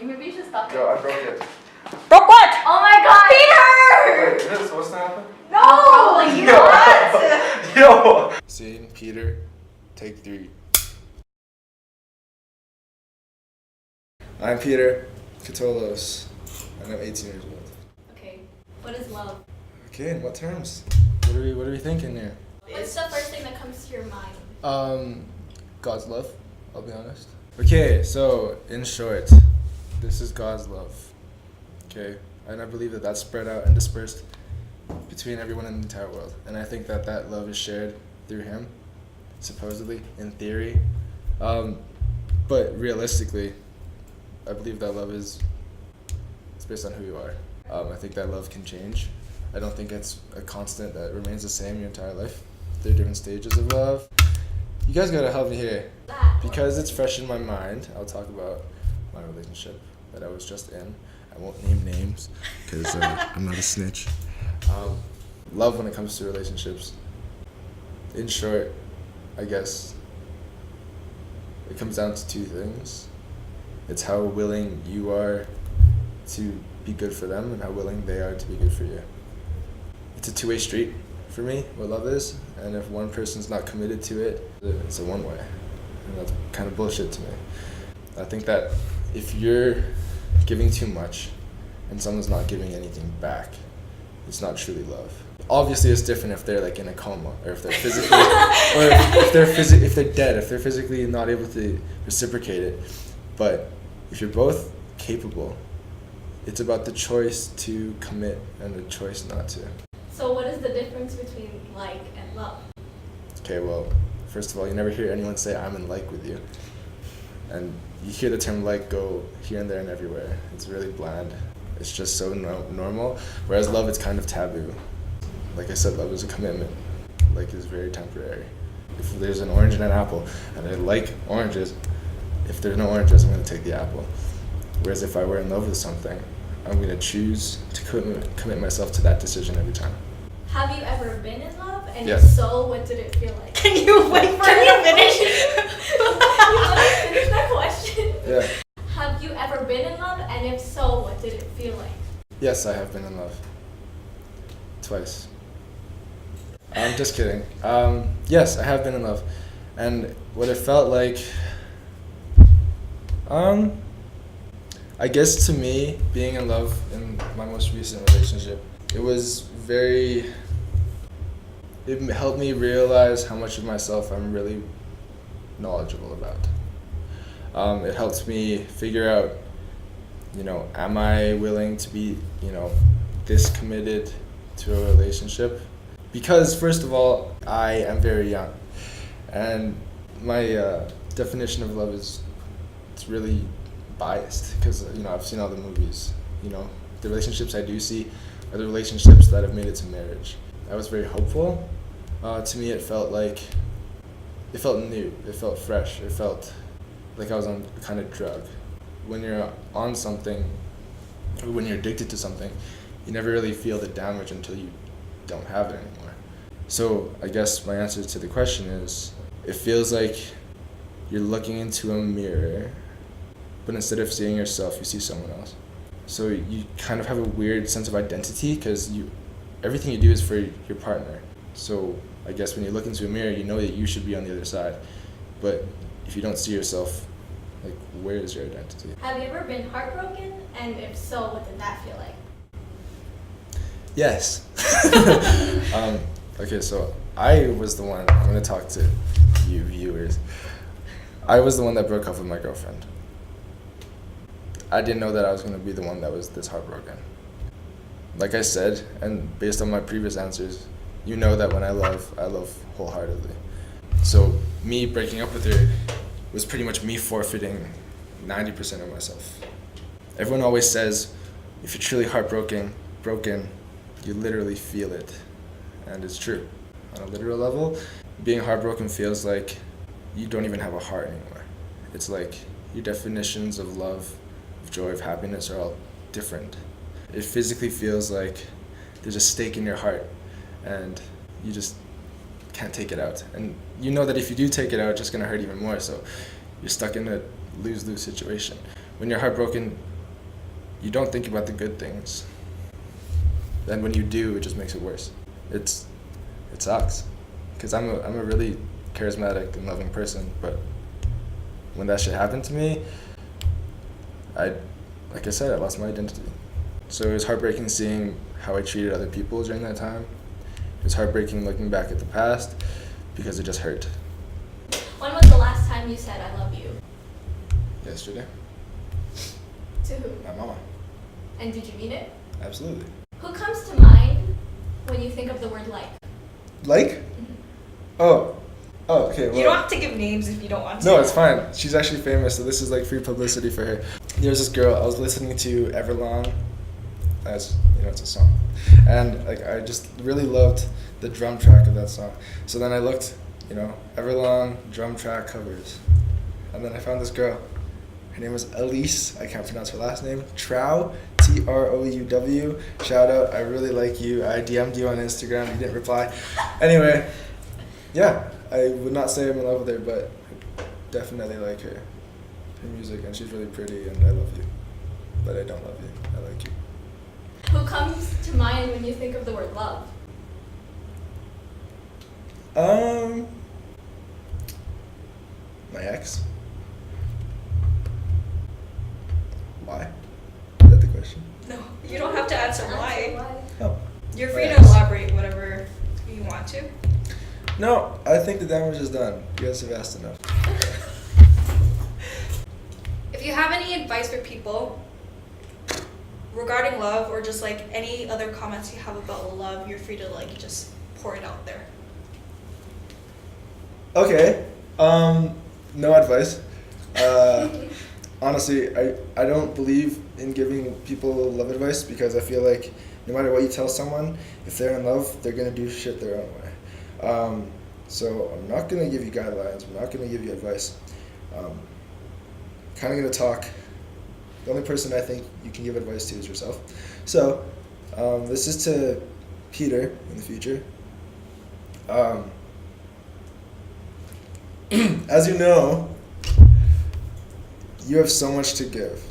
maybe you should stop Yo, it. I broke it. Broke what? Oh my god! Wait, this, what's gonna happen? No! You what? Yo! Scene, Peter, take 3. I'm Peter, Catolos, and I'm 18 years old. Okay, what is love? Okay, in what terms? What are we thinking here? What's the first thing that comes to your mind? God's love, I'll be honest. Okay, so in short, this is God's love. Okay, and I believe that that's spread out and dispersed between everyone in the entire world. And I think that that love is shared through him, supposedly, in theory. But realistically, I believe that love is it's based on who you are. I think that love can change. I don't think it's a constant that remains the same your entire life. There are different stages of love. You guys gotta help me here. Because it's fresh in my mind, I'll talk about my relationship that I was just in. I won't name names because I'm not a snitch. Love when it comes to relationships. In short, I guess it comes down to 2 things. It's how willing you are to be good for them and how willing they are to be good for you. It's a 2-way street for me, what love is, and if one person's not committed to it, it's a one-way, and that's kind of bullshit to me. I think that if you're giving too much and someone's not giving anything back, it's not truly love. Obviously, it's different if they're like in a coma, or if they're physically, or if they're dead, if they're physically not able to reciprocate it. But if you're both capable, it's about the choice to commit and the choice not to. So what is the difference between like and love? Okay, well, first of all, you never hear anyone say I'm in like with you. And you hear the term like go here and there and everywhere. It's really bland. It's just so normal. Whereas love, it's kind of taboo. Like I said, love is a commitment. Like is very temporary. If there's an orange and an apple, and I like oranges, if there's no oranges, I'm going to take the apple. Whereas if I were in love with something, I'm going to choose to commit myself to that decision every time. Have you ever been in love? And Yes. if so, what did it feel like? Can you wait for me to finish? You want to finish that question? Yeah. Have you ever been in love? And if so, what did it feel like? Yes, I have been in love. Twice. I'm just kidding. Yes, I have been in love. And what it felt like, I guess to me, being in love in my most recent relationship, it helped me realize how much of myself I'm really knowledgeable about. It helped me figure out, am I willing to be, this committed to a relationship? Because first of all, I am very young, and my definition of love it's really biased because I've seen all the movies. The relationships I do see are the relationships that have made it to marriage. I was very hopeful. To me, it felt new. It felt fresh. It felt like I was on a kind of drug. When you're on something, or when you're addicted to something, you never really feel the damage until you don't have it anymore. So I guess my answer to the question is, it feels like you're looking into a mirror, but instead of seeing yourself, you see someone else. So you kind of have a weird sense of identity because everything you do is for your partner. So I guess when you look into a mirror, you know that you should be on the other side. But if you don't see yourself, like, where is your identity? Have you ever been heartbroken? And if so, what did that feel like? Yes. Okay, so I was the one, I'm going to talk to you viewers. I was the one that broke up with my girlfriend. I didn't know that I was going to be the one that was this heartbroken. Like I said, and based on my previous answers, you know that when I love wholeheartedly. So me breaking up with her was pretty much me forfeiting 90% of myself. Everyone always says, if you're truly broken, you literally feel it. And it's true. On a literal level, being heartbroken feels like you don't even have a heart anymore. It's like your definitions of love, of joy, of happiness are all different. It physically feels like there's a stake in your heart and you just can't take it out. And you know that if you do take it out, it's just going to hurt even more. So you're stuck in a lose-lose situation. When you're heartbroken, you don't think about the good things. Then when you do, it just makes it worse. It sucks, because I'm a really charismatic and loving person, but when that shit happened to me, like I said, I lost my identity. So it was heartbreaking seeing how I treated other people during that time. It was heartbreaking looking back at the past because it just hurt. When was the last time you said I love you? Yesterday. To who? My mama. And did you mean it? Absolutely. Who comes to mind when you think of the word like? Like? Mhm. Oh, okay. Well, You don't have to give names if you don't want to. no, it's fine. She's actually famous, so this is like free publicity for her. There's this girl I was listening to Everlong, as you know, it's a song, and like I just really loved the drum track of that song. So then I looked, Everlong drum track covers, and then I found this girl. Her name was Elise. I can't pronounce her last name. Trow, Trouw. Shout out. I really like you. I DM'd you on Instagram. You didn't reply. Anyway, yeah, I would not say I'm in love with her, but I definitely like her music, and she's really pretty, and I love you. But I don't love you. I like you. Who comes to mind when you think of the word love? My ex. Why? Is that the question? No, you don't have to answer why. Oh. You're free My to ex. elaborate whatever you want to. No, I think the damage is done. You guys have asked enough. If you have any advice for people regarding love or just like any other comments you have about love, you're free to like just pour it out there. Okay. No advice. Honestly, I don't believe in giving people love advice because I feel like no matter what you tell someone, if they're in love, they're gonna do shit their own way. So I'm not gonna give you guidelines. I'm not gonna give you advice. Kind of gonna talk. The only person I think you can give advice to is yourself. So this is to Peter in the future. As you know, you have so much to give.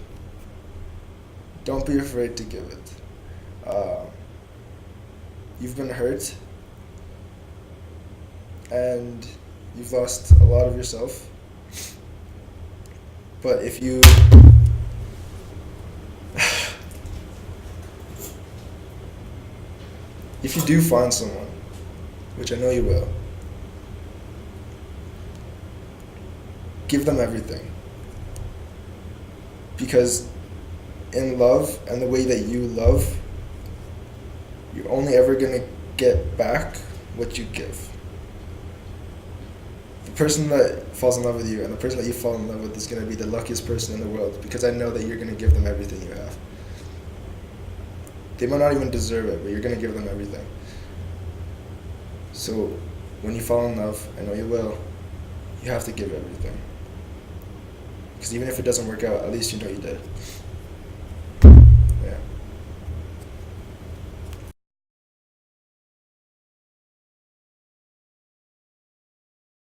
Don't be afraid to give it. You've been hurt, and you've lost a lot of yourself. But if you do find someone, which I know you will, give them everything. Because in love and the way that you love, you're only ever going to get back what you give. The person that falls in love with you and the person that you fall in love with is going to be the luckiest person in the world, because I know that you're going to give them everything you have. They might not even deserve it, but you're going to give them everything. So when you fall in love, I know you will, you have to give everything. Because even if it doesn't work out, at least you know you did.